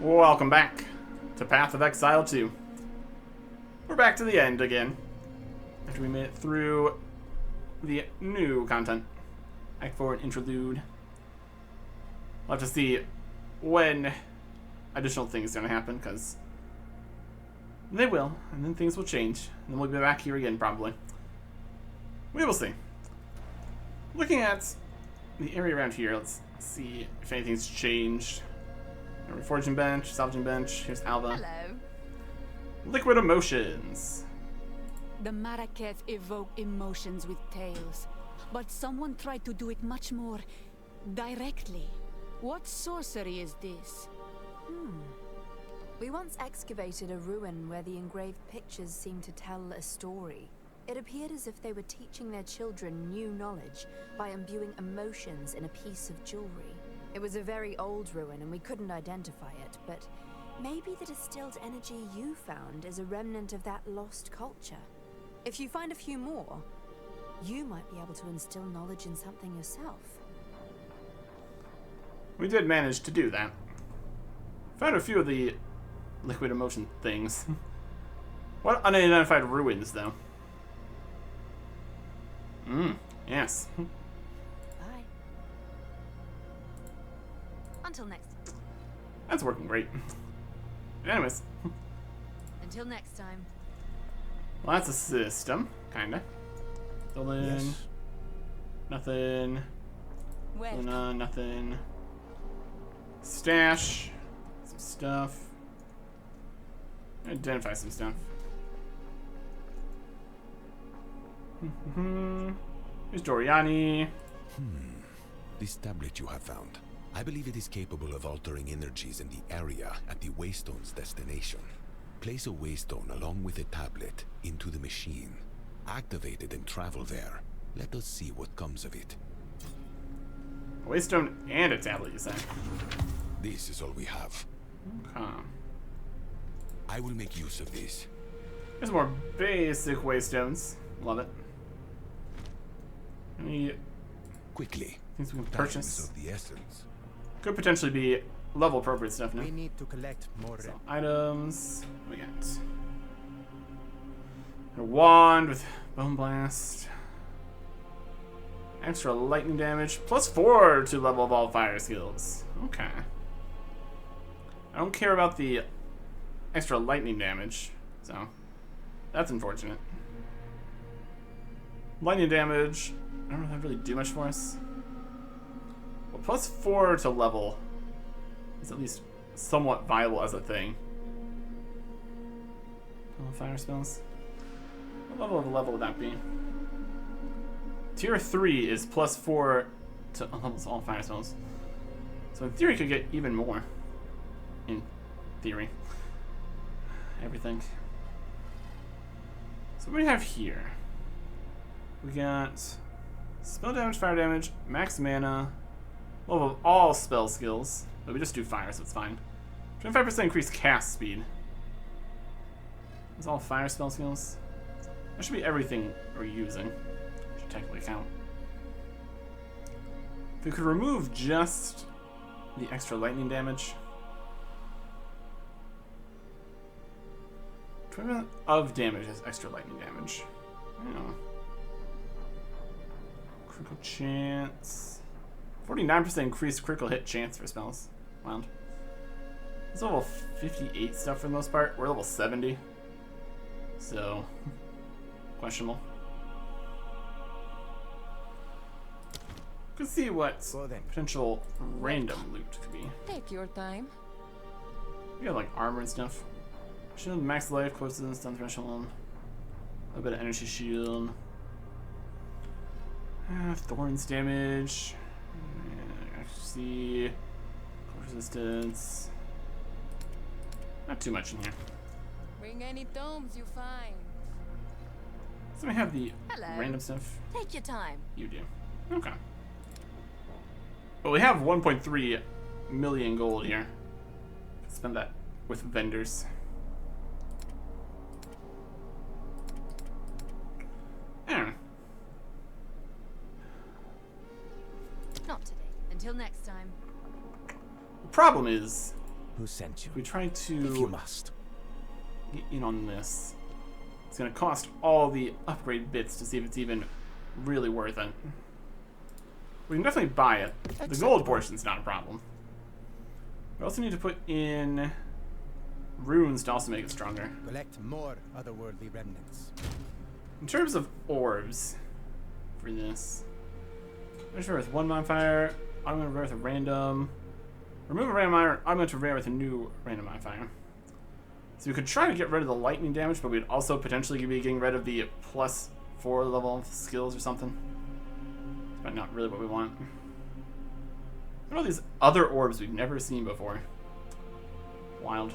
Welcome back to Path of Exile 2. We're back to the end again, after we made it through the new content. Act 4 interlude. We'll have to see when additional things are going to happen, because they will, and then things will change. And then we'll be back here again, probably. We will see. Looking at the area around here, let's see if anything's changed. Reforging bench, salvaging bench. Here's Alva. Hello. Liquid emotions. The Marraketh evoke emotions with tales, but someone tried to do it much more directly. What sorcery is this? We once excavated a ruin where the engraved pictures seemed to tell a story. It appeared as if they were teaching their children new knowledge by imbuing emotions in a piece of jewelry. It was a very old ruin and we couldn't identify it, but maybe the distilled energy you found is a remnant of that lost culture. If you find a few more, you might be able to instill knowledge in something yourself. We did manage to do that. Found a few of the liquid emotion things. What unidentified ruins, though? Yes. Bye. Until next. That's working great. Anyways. Until next time. Well, that's a system, kinda. Fill in. Yes. Nothing. Well, Luna, nothing. Stash. Some stuff. Identify some stuff. Here's Doriani. This tablet you have found. I believe it is capable of altering energies in the area at the Waystone's destination. Place a Waystone along with a tablet into the machine. Activate it and travel there. Let us see what comes of it. A Waystone and a tablet, you say? This is all we have. Okay. I will make use of this. Here's more basic Waystones. Love it. Any Quickly. things we can Time purchase? is of the essence. Could potentially be level appropriate stuff now. We need to collect more. So, items. What we got? A wand with bone blast. Extra lightning damage. +4 to level of all fire skills. Okay. I don't care about the extra lightning damage, so that's unfortunate. Lightning damage, I don't know if that really do much for us. Well, +4 to level is at least somewhat viable as a thing. Fire spells. What level would that be? Tier 3 is +4 to levels all fire spells. So in theory, could get even more. In theory. Everything. So what do we have here? We got spell damage, fire damage, max mana, level of all spell skills. But we just do fire, so it's fine. 25% increased cast speed. That's all fire spell skills. That should be everything we're using. Should technically count. If we could remove just the extra lightning damage. 20% of damage is extra lightning damage. Yeah. Critical chance. 49% increased critical hit chance for spells. Wow. It's level 58 stuff for the most part. We're level 70. So, questionable. Could see what Go then. potential random loot could be. take your time. We got like armor and stuff. Shield, max life, close to the stun threshold. A bit of energy shield. Thorns damage. Accuracy. Cold resistance. Not too much in here. Bring any tomes you find. So we have the Hello. random stuff. Take your time. You do. Okay. But we have 1.3 million gold here. Spend that with vendors. Yeah. Not today. Until next time. The problem is, who sent you. If we try to If you must. get in on this, it's going to cost all the upgrade bits to see if it's even really worth it. We can definitely buy it. The gold portion's not a problem. We also need to put in runes to also make it stronger. Collect more otherworldly remnants. In terms of orbs for this, measure with one modifier, augment rare with a random, remove a random modifier, augment a rare with a new random modifier. So we could try to get rid of the lightning damage, but we'd also potentially be getting rid of the +4 level skills or something. But not really what we want. What are all these other orbs we've never seen before? Wild.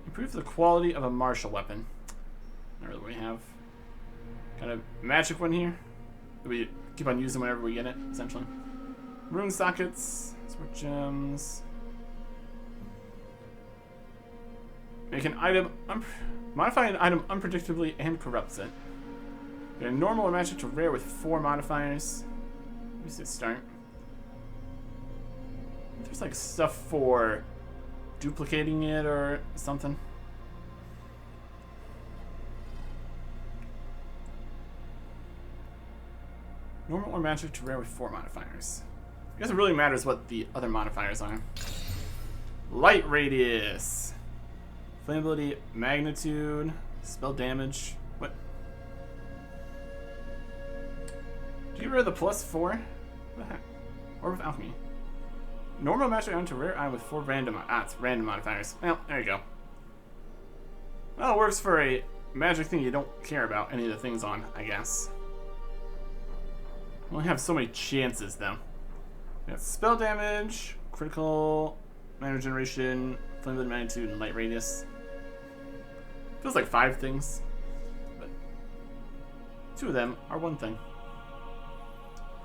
Improve the quality of a martial weapon. Not really what we have. Kind of magic one here. That we keep on using whenever we get it, essentially. Rune sockets, sword gems. Make an item, modify an item unpredictably and corrupts it. Get a normal or magic to rare with 4 modifiers. Let me see, start. There's like stuff for duplicating it or something. Normal or magic to rare with 4 modifiers. I guess it really matters what the other modifiers are. Light radius. Flammability, magnitude, spell damage. What? Do you get rid of the +4? What the heck? Or with alchemy. Normal magic item to rare item with 4 random it's random modifiers. Well, there you go. Well, it works for a magic thing you don't care about any of the things on, I guess. We only have so many chances though. We got spell damage, critical, mana regeneration, flame magnitude, and light radius. Feels like 5 things, but 2 of them are 1 thing.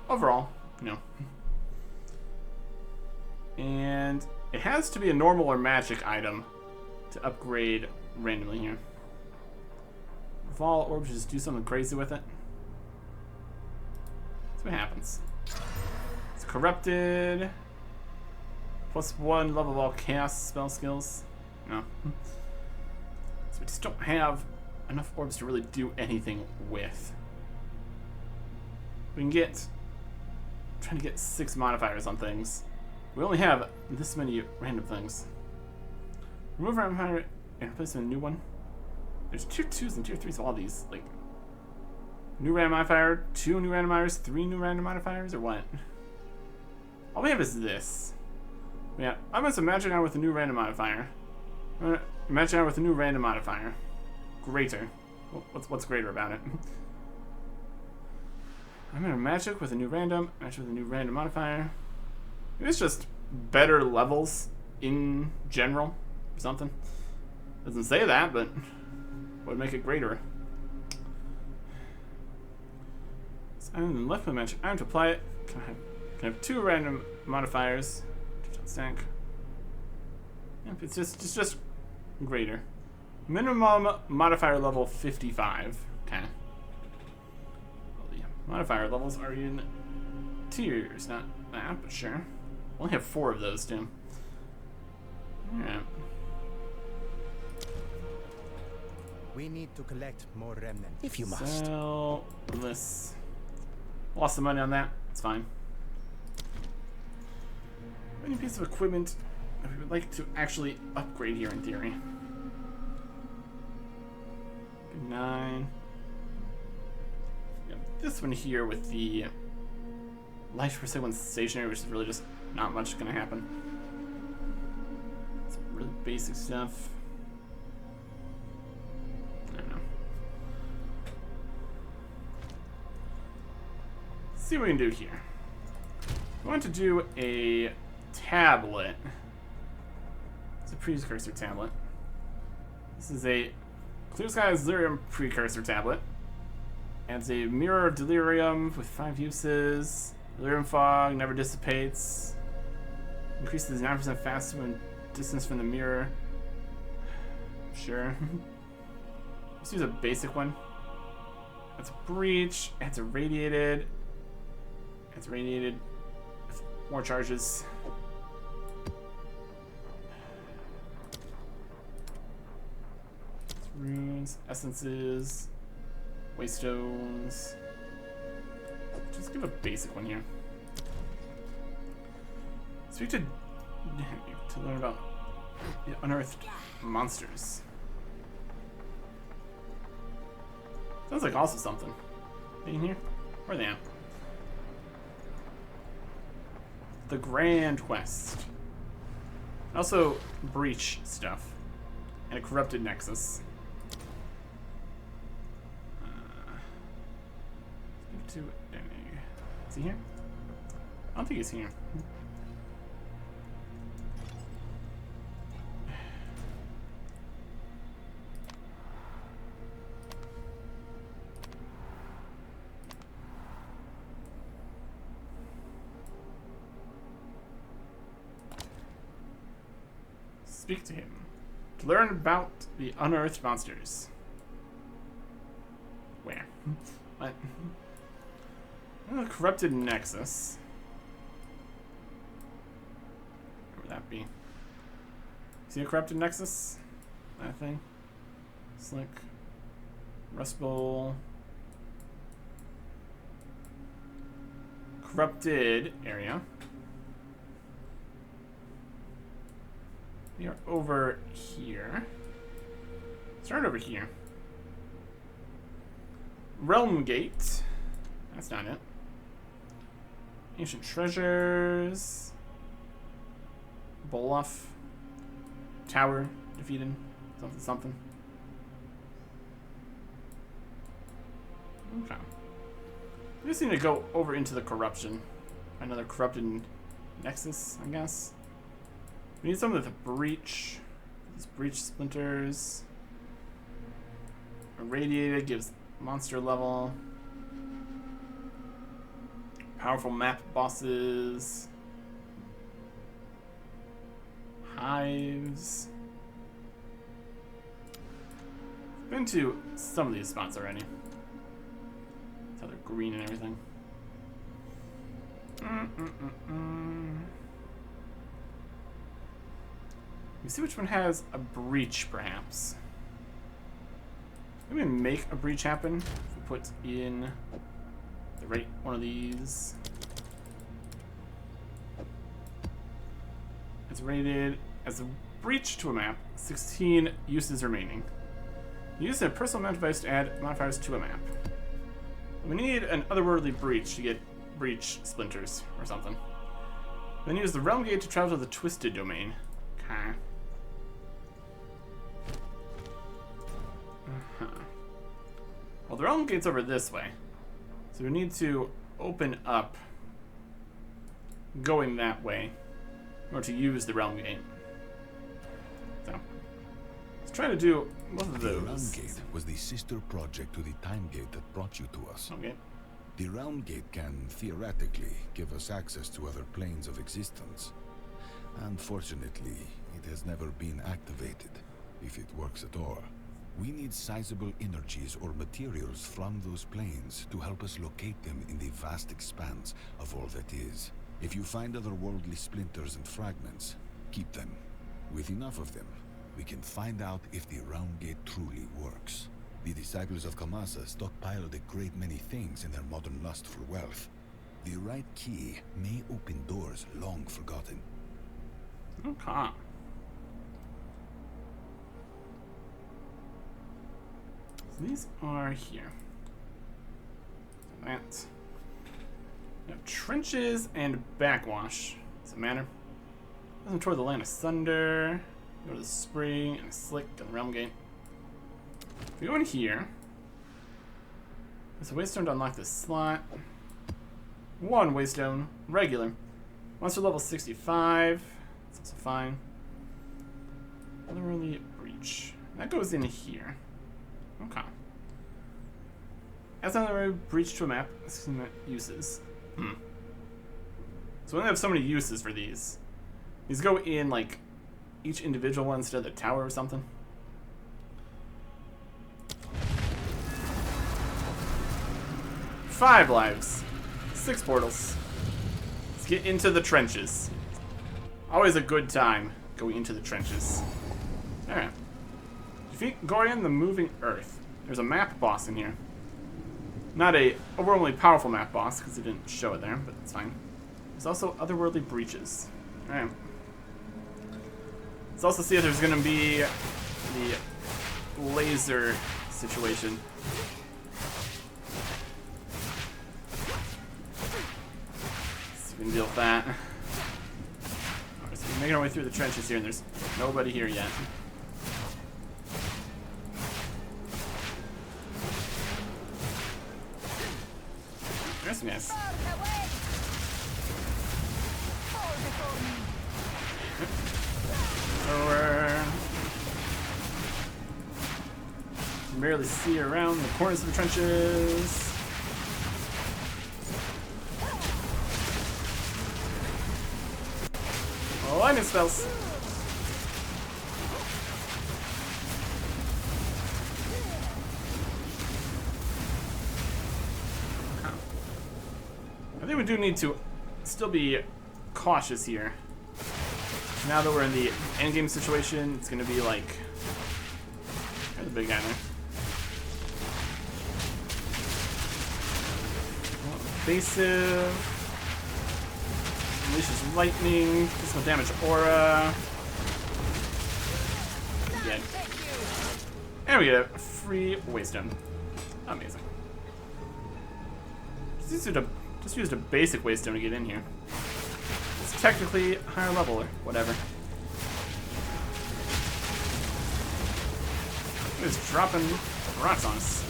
Overall, no. And it has to be a normal or magic item to upgrade randomly here. If all orbs just do something crazy with it. That's what happens. It's corrupted. +1 level of all chaos spell skills. No. So we just don't have enough orbs to really do anything with. We can get... I'm trying to get 6 modifiers on things. We only have this many random things. Remove random modifier and replace with a new one. There's tier 2s and tier 3s of all these. Like, new random modifier, 2 new random modifiers, 3 new random modifiers, or what? All we have is this. Yeah, I'm going to magic on with a new random modifier. Magic on with a new random modifier. Greater. What's greater about it? I'm going to magic with a new random, magic with a new random modifier. It's just better levels in general or something. Doesn't say that, but would make it greater. So I'm left with magic. I'm to apply it. Can I have 2 random modifiers? Stack. Yep, it's just greater. Minimum modifier level 55. Okay. Well, the modifier levels are in tiers, not that, but sure. Only have 4 of those too. Yeah. We need to collect more remnants. If you must. Sell this. Lost some money on that. It's fine. Any piece of equipment that we would like to actually upgrade here in theory. 9. Got this one here with the life per second stationary, which is really just not much gonna happen. Some really basic stuff. I don't know. Let's see what we can do here. I want to do a tablet. It's a precursor tablet. This is a Clear Skies Delirium precursor tablet. Adds a Mirror of Delirium with 5 uses. Delirium Fog never dissipates. Increases 9% faster when distance from the mirror. Sure. Let's use a basic one. That's a Breach. Adds a Radiated. It's radiated with more charges. Runes, essences, waystones. Just give a basic one here. Speak to learn about the unearthed monsters. Sounds like also something. Are they in here? Where are they at? The Grand Quest. Also, breach stuff. And a corrupted nexus. To Danny. Is he here? I don't think he's here. Speak to him. To learn about the unearthed monsters. Where? What? The corrupted nexus. Where would that be? See a corrupted nexus? That thing? Slick. Rust Bowl. Corrupted area. We are over here. Start over here. Realm Gate. That's not it. Ancient treasures. Bluff. Tower defeated. Something, something. Okay. We just need to go over into the corruption. Another corrupted nexus, I guess. We need some of the breach. These breach splinters. Irradiated gives monster level. Powerful map bosses. Hives. Been to some of these spots already. That's how they're green and everything. We see which one has a breach, perhaps. Maybe we can make a breach happen if we put in the right one of these. It's rated as a breach to a map. 16 uses remaining. Use a personal map device to add modifiers to a map. We need an otherworldly breach to get breach splinters or something. Then use the realm gate to travel to the twisted domain. Okay. Well, the realm gate's over this way. So we need to open up going that way in order to use the realm gate. So let's try to do both of those. The realm gate was the sister project to the time gate that brought you to us. Okay. The realm gate can theoretically give us access to other planes of existence. Unfortunately, it has never been activated, if it works at all. We need sizable energies or materials from those planes to help us locate them in the vast expanse of all that is. If you find otherworldly splinters and fragments, keep them. With enough of them, we can find out if the realm gate truly works. The disciples of Kamasa stockpiled a great many things in their modern lust for wealth. The right key may open doors long forgotten. Okay. So these are here. That. We have trenches and backwash. Does it matter? Doesn't toward the land of Sunder. Go to the spring and a slick and the realm gate. If we go in here, there's a waystone to unlock this slot. One waystone, regular. Monster level 65. That's also fine. Otherworldly breach. That goes in here. Okay. That's another breach to a map. Uses. So we only have so many uses for these. These go in like each individual one instead of the tower or something. Five lives. 6 portals. Let's get into the trenches. Always a good time going into the trenches. Alright. Defeat Gorian the Moving Earth. There's a map boss in here. Not a overwhelmingly powerful map boss, because it didn't show it there, but it's fine. There's also otherworldly breaches. Alright. Let's also see if there's going to be the laser situation. Let's see if we can deal with that. Alright, so we're making our way through the trenches here, and there's nobody here yet. There's some guys. Lower. Can barely see around the corners of the trenches. Oh, lightning spells. I think we do need to still be cautious here. Now that we're in the endgame situation, it's going to be like... There's a big guy there. Evasive. Unleashes lightning. Gets some damage aura. Dead. And we get a free waystone. Amazing. Just used a basic waystone to get in here. It's technically higher level or whatever. It's dropping rocks on us.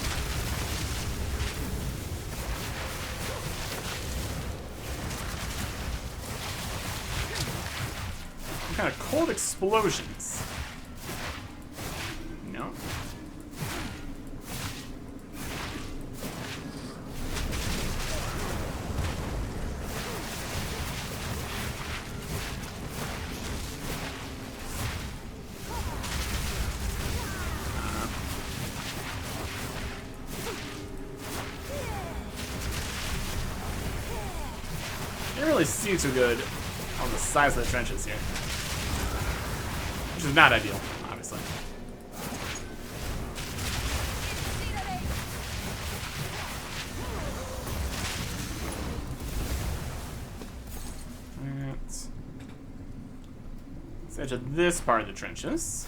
Some kind of cold explosions. No. Can't really see too good on the sides of the trenches here. Which is not ideal, obviously. Let's edge of this part of the trenches.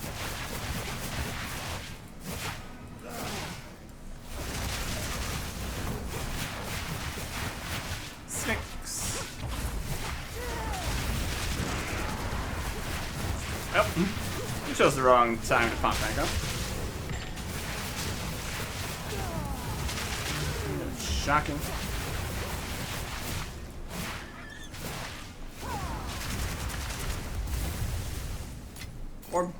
Oh, you chose the wrong time to pop back up. Shocking. Orb.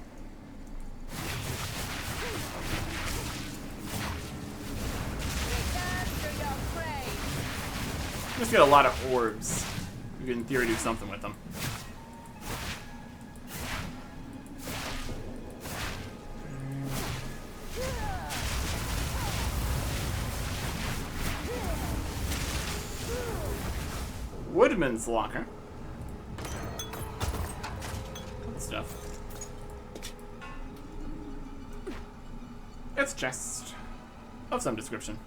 Just get a lot of orbs. We could, in theory, do something with them. Woodman's Locker. Good stuff. It's a chest of some description.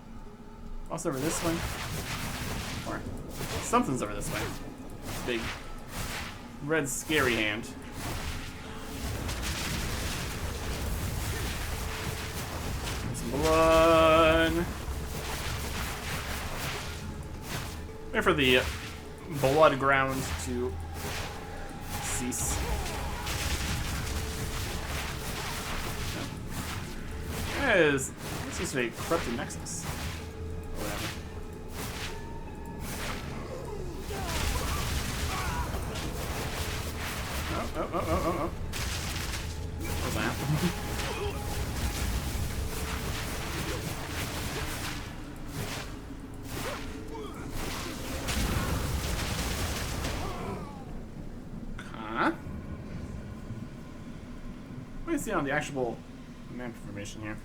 Also over this way. Or something's over this way. Big red scary hand. Some blood. Wait for the blood ground to cease. This is a corrupted nexus. Or whatever. Oh. What's that? Let me see on the actual map information here.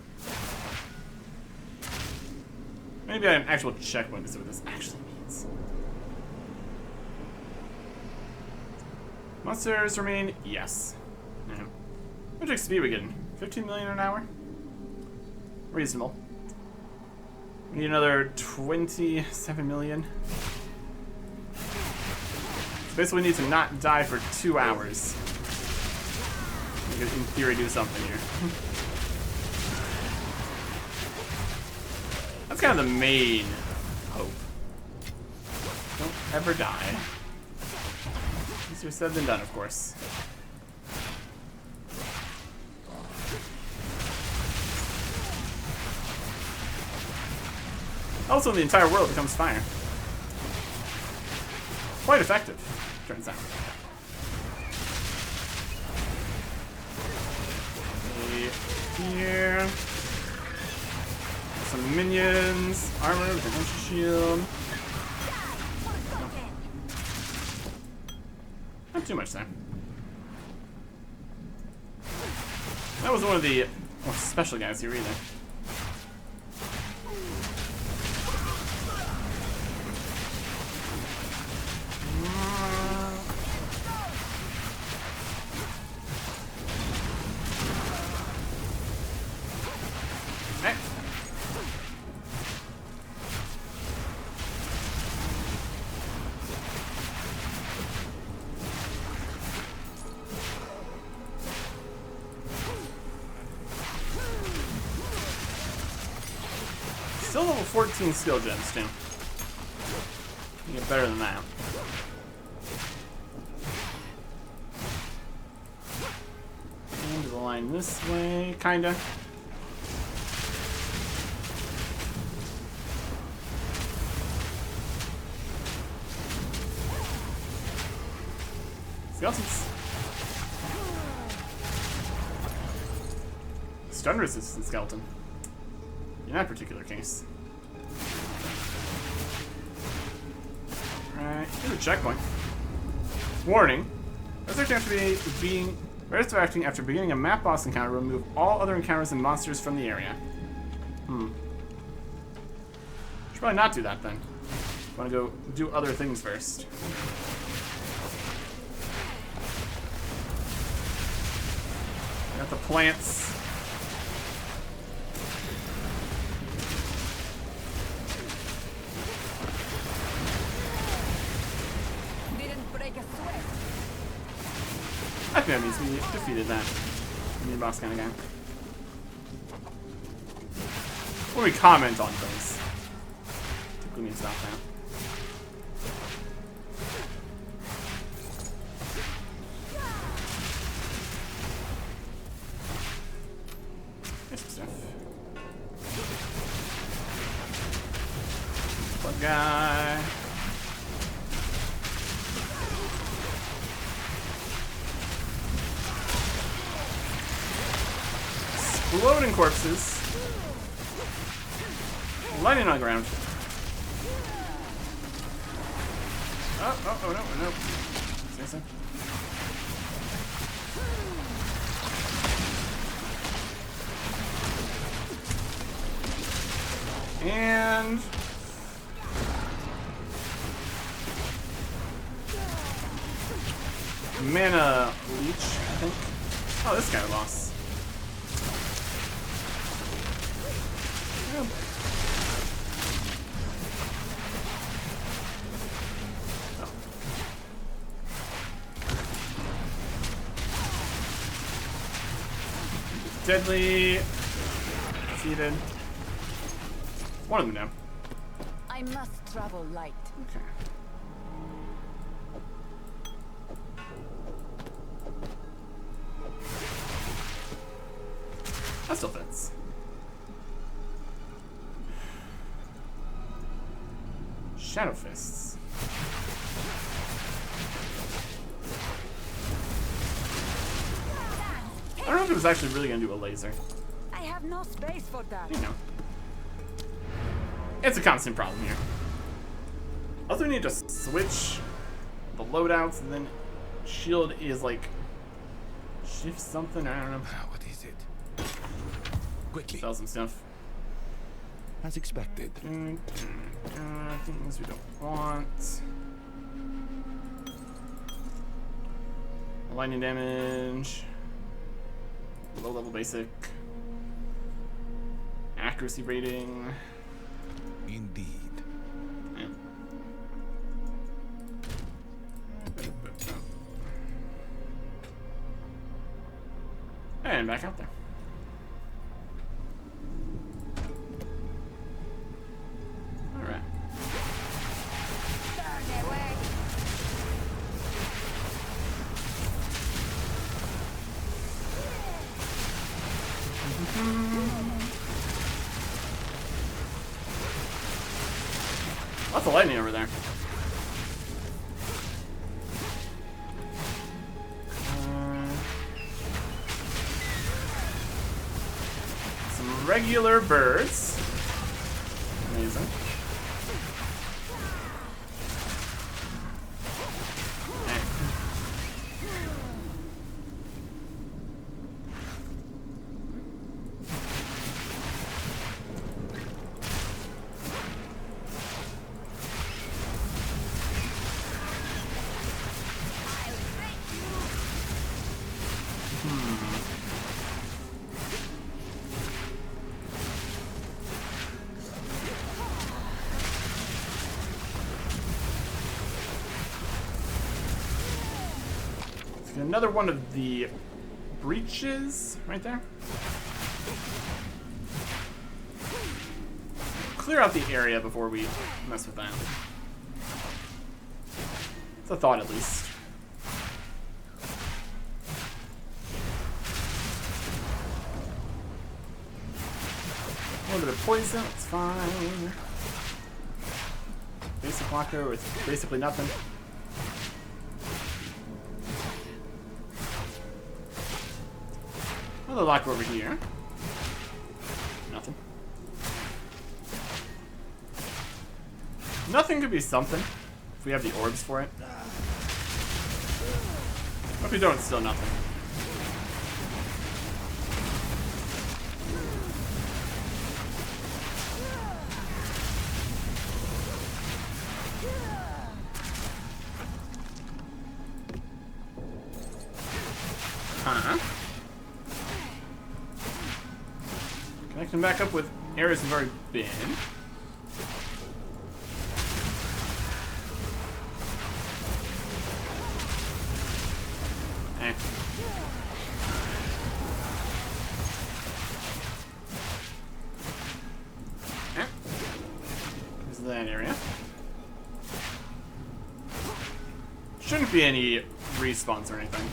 Maybe an actual checkpoint to see what this actually means. Monsters remain, yes. Yeah. How much XP are we getting? 15 million an hour? Reasonable. We need another 27 million. So basically we need to not die for 2 hours. We could, in theory, do something here. That's kind of the main hope. Don't ever die. Easier said than done, of course. Also, the entire world becomes fire. Quite effective, turns out. Here. Some minions. Armor with an energy shield. Not too much there. That was one of the special guys here either. Still level 14 skill gems, too. You get better than that. Into the line this way, kinda. Skeletons. Stun resistant skeleton. In that particular case. Alright, here's a checkpoint. Warning. Resurrecting after beginning a map boss encounter will remove all other encounters and monsters from the area. Should probably not do that then. Want to go do other things first. Got the plants. I think that means we defeated that mini boss kind of guy. When we comment on things, I think we need to stop that. There's some stuff. Bug guy. Exploding corpses. Lightning on the ground. Oh, no. Seriously? And... mana leech, I think. Oh, this guy lost. Deadly. Defeated. One of them now. I must travel light. Okay. That still fits. Shadow Fists. I don't know if it was actually really gonna do a laser. I have no space for that. You know. It's a constant problem here. Also, we need to switch the loadouts, and then shield is like shift something. I don't know. What is it? Quickly. Sell some stuff. As expected. Things we don't want. Lightning damage. Low level basic. Accuracy rating. Indeed. Yeah. And back out there. Alright. Lots of lightning over there. Some regular birds. Amazing. Another one of the breaches right there. Clear out the area before we mess with that. It's a thought, at least. A little bit of poison, it's fine. Basic locker with basically nothing. Another locker over here. Nothing. Nothing could be something if we have the orbs for it. But if we don't, it's still nothing. Huh? Connecting back up with areas we've already been. Eh. Eh. There's that area. Shouldn't be any respawns or anything.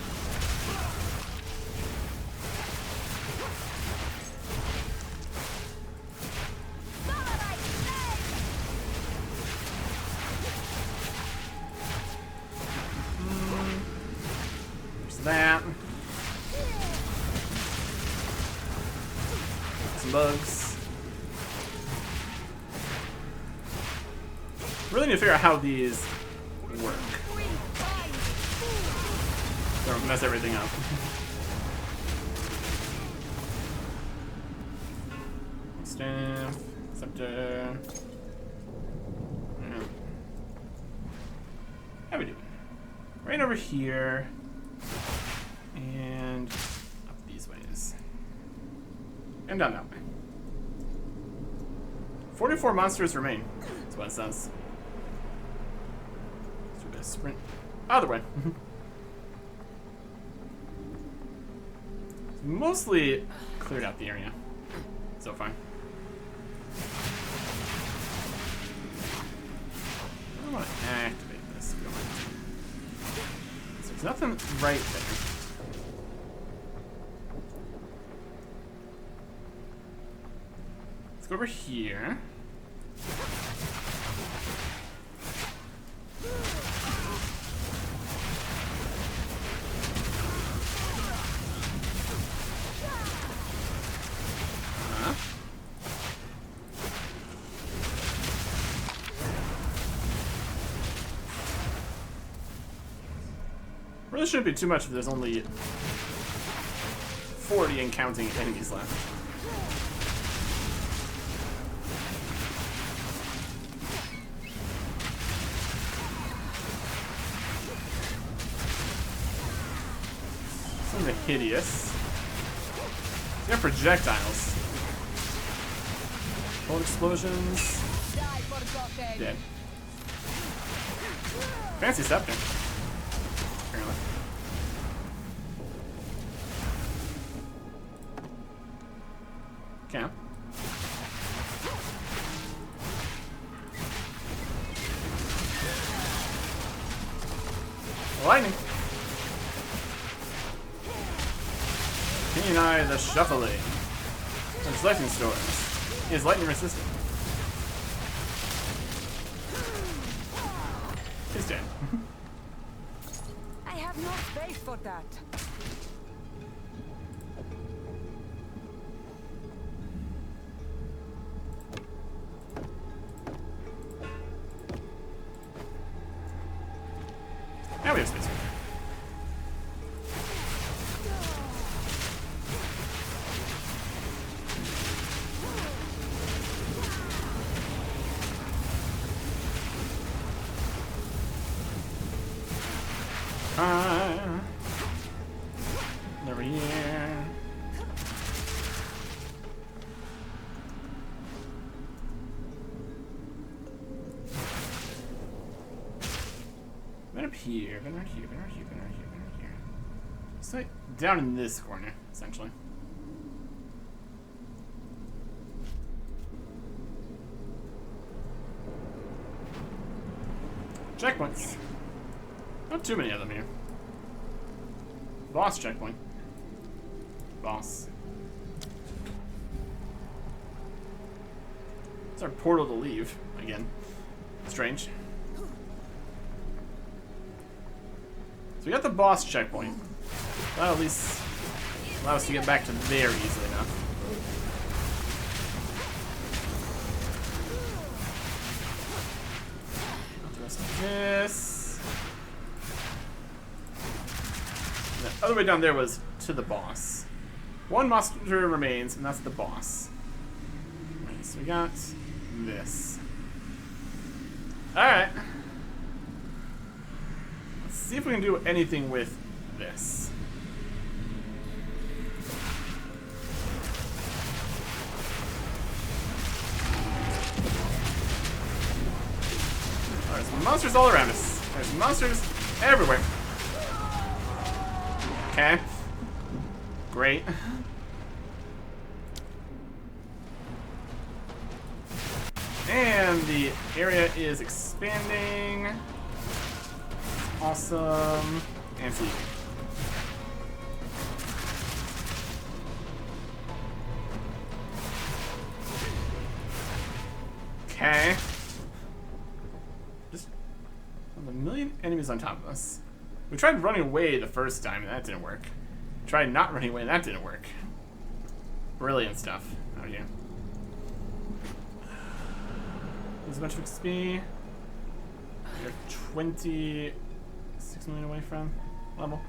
That. Some bugs. Really need to figure out how these work. Don't mess everything up. Staff, scepter. Yeah. How we doing? Right over here. And up these ways. And down that way. 44 monsters remain. That's what it says. So we're gonna sprint other way. Mostly cleared out the area so far. I don't want to activate this. We don't want to. So there's nothing right there. Let's go over here. Really shouldn't be too much if there's only 40 and counting enemies left. hideous. They have projectiles. Cold explosions. Dead. Fancy scepter. Apparently. Okay. Lightning. Deny the shuffling. There's lightning storms. He is lightning resistant. He's dead. I have no space for that. Now we have space. Over here. Been up here, been right here, been right here, been right here, been right here. It's like down in this corner, essentially. Checkpoints. Not too many of them here. Boss checkpoint. Boss. It's our portal to leave, again. Strange. So we got the boss checkpoint. That'll at least allow us to get back to there easily enough. Not the rest of this. And the other way down there was to the boss. One monster remains, and that's the boss. Alright, so we got this. Alright. Let's see if we can do anything with this. Oh, there's monsters all around us. There's monsters everywhere. Okay. Great. And the area is expanding. Awesome. And see. Okay. Just a million enemies on top of us. We tried running away the first time and that didn't work. Tried not running away and that didn't work. Brilliant stuff out here. There's a bunch of XP. We're 26 million away from level.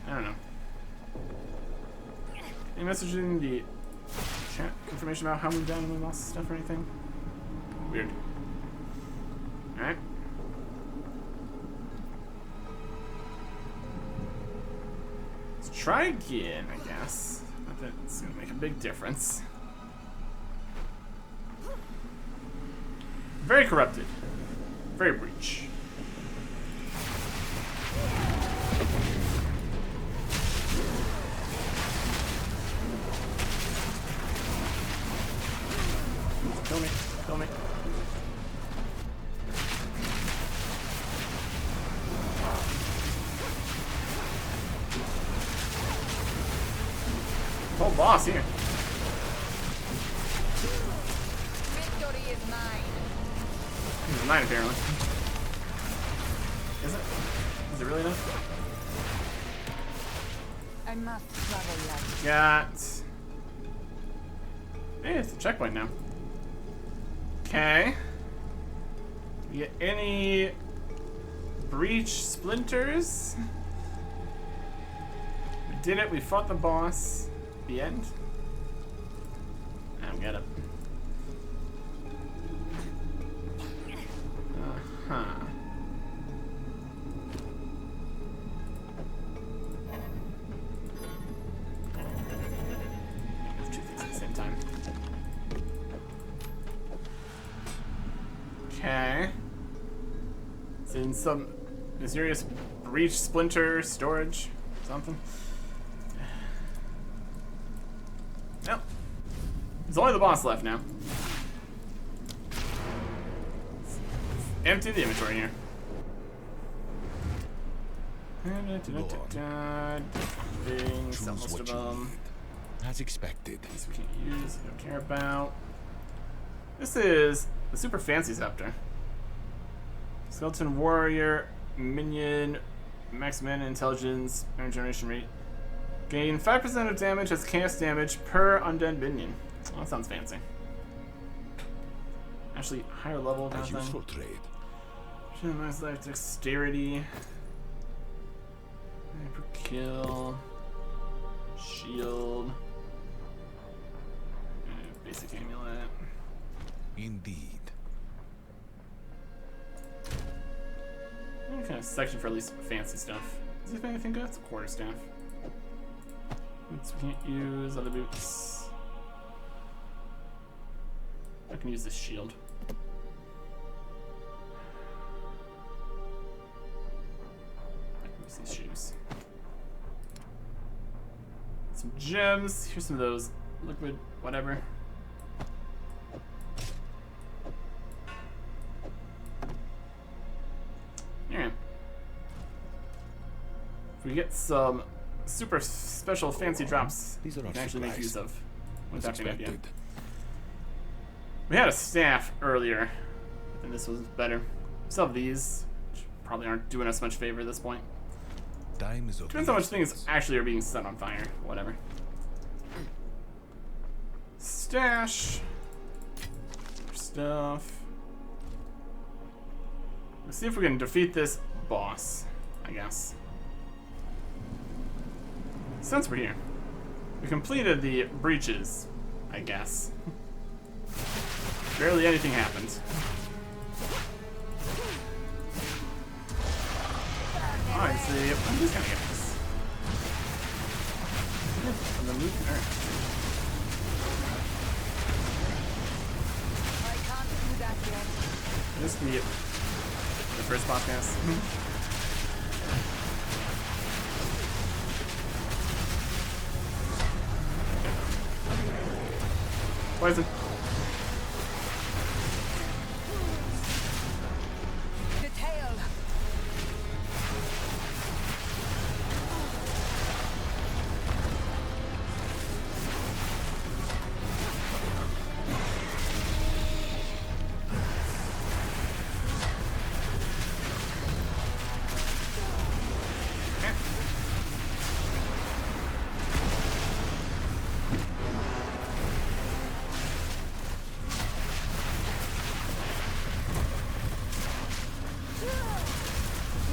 I don't know. Any message in the chat? Information about how many down and lost stuff or anything? Weird. Alright. Let's try again, I guess. Not that it's gonna make a big difference. Very corrupted. Very breach. Kill me. Kill me. Whole boss here. Victory is mine. It's mine, apparently. Is it? Is it really enough? I must travel light. Got. Hey, it's a checkpoint now. Okay. You get any breach splinters? We did it. We fought the boss. The end. I don't get it. Okay. It's in some mysterious breach, splinter, storage, something. Nope. There's only the boss left now. Empty the inventory here. Sell most of them. As expected. These we can't use, don't care about. This is the super fancy scepter. Skeleton warrior, minion, max mana intelligence, mana generation rate. Gain 5% of damage as chaos damage per undead minion. Oh, that sounds fancy. Actually, higher level kind A of thing. useful trade. Max life dexterity. Per kill. Shield. Basic amulet. Indeed. Kind of section for at least fancy stuff. Does he have anything good? It's a quarterstaff. Boots we can't use. Other boots. I can use this shield. I can use these shoes. Some gems. Here's some of those liquid whatever. Alright. If we get some super special fancy drops, These are we our can actually make supplies. use of. As Without being idea. expected. We had a staff earlier, and this was better. Some of these, which probably aren't doing us much favor at this point. Time is of Depends the how much things essence. actually are being set on fire. Whatever. Stash. More stuff. Let's see if we can defeat this boss, I guess. Since we're here. We completed the breaches, I guess. Barely anything happened. Honestly, I'm just gonna get this. From the loot. Alright. I can't do that yet. This can be the first podcast. Poison. The tail.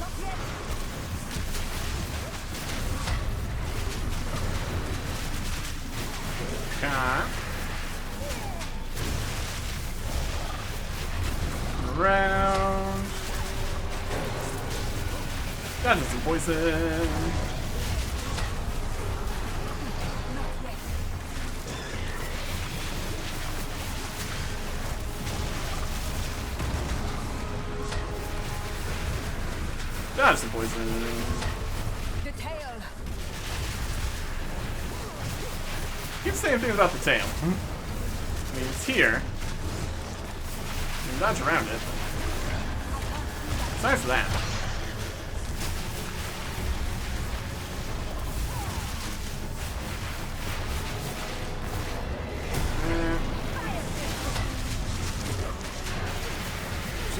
Not yet. Okay. Around. That is some poison. That is some poison. The tail. Keep saying things about the tail. I mean, it's here. You can dodge around it. Besides that.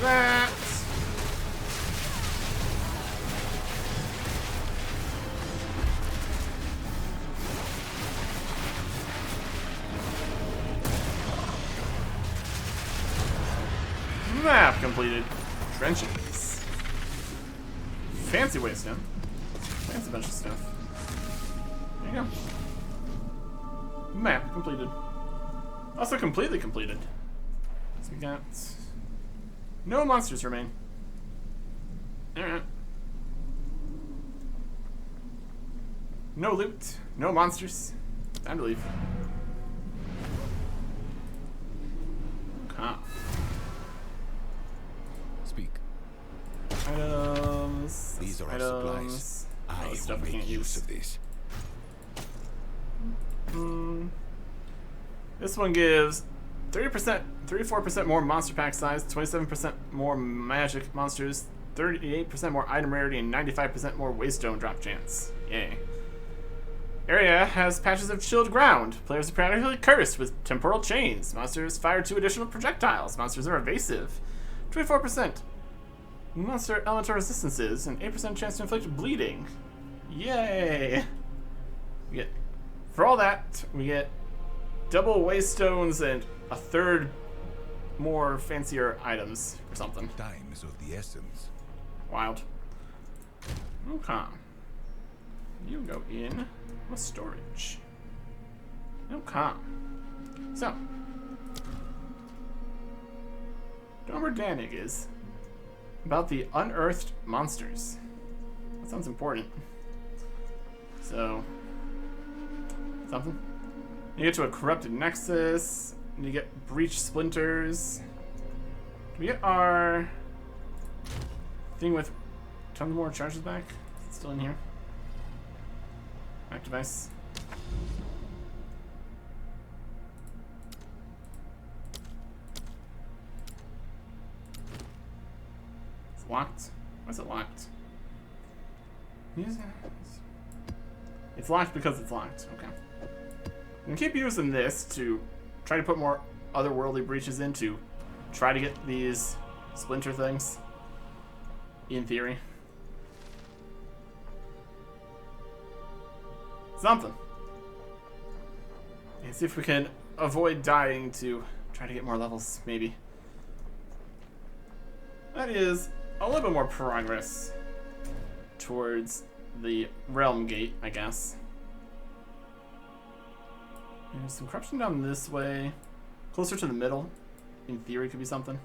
That. Map completed. Trenches. Fancy waystone. Fancy bunch of stuff. There you go. Map completed. Also completely completed. So we got no monsters remain. Alright. No loot. No monsters. Time to leave. Okay. Items. These are our items. supplies. I will Stuff we make can't use use. of this. This one gives 30%, 34% more monster pack size, 27% more magic monsters, 38% more item rarity, and 95% more waystone drop chance. Yay. Area has patches of chilled ground. Players are periodically cursed with temporal chains. Monsters fire 2 additional projectiles. Monsters are evasive. 24% monster elemental resistances, and 8% chance to inflict bleeding. Yay! We get, for all that, we get double waystones and a third more fancier items or something. Time is of the essence. Wild. Okay. You go in with storage. Okay. So. Don't know where Danig is. About the unearthed monsters. That sounds important. So. Something? You get to a corrupted nexus. And you get breach splinters. Do we get our thing with tons more charges back? Is it still in here? Back device. It's locked. Why is it locked? It's locked because it's locked. Okay. I'm gonna keep using this to try to put more otherworldly breaches in to try to get these splinter things. In theory. Something. And see if we can avoid dying to try to get more levels, maybe. That is a little bit more progress towards the realm gate, I guess. There's some corruption down this way. Closer to the middle, in theory, could be something.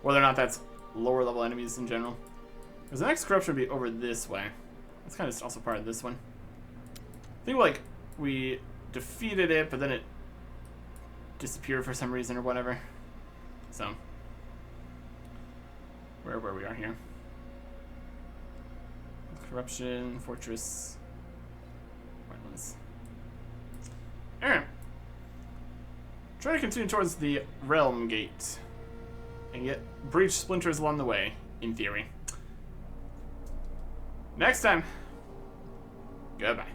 Whether or not that's lower level enemies in general. Because the next corruption would be over this way. That's kind of also part of this one. I think like we defeated it, but then it disappeared for some reason or whatever. So, where we are here. Corruption, fortress, wetlands. Alright. Try to continue towards the realm gate. And get breach splinters along the way, in theory. Next time. Goodbye.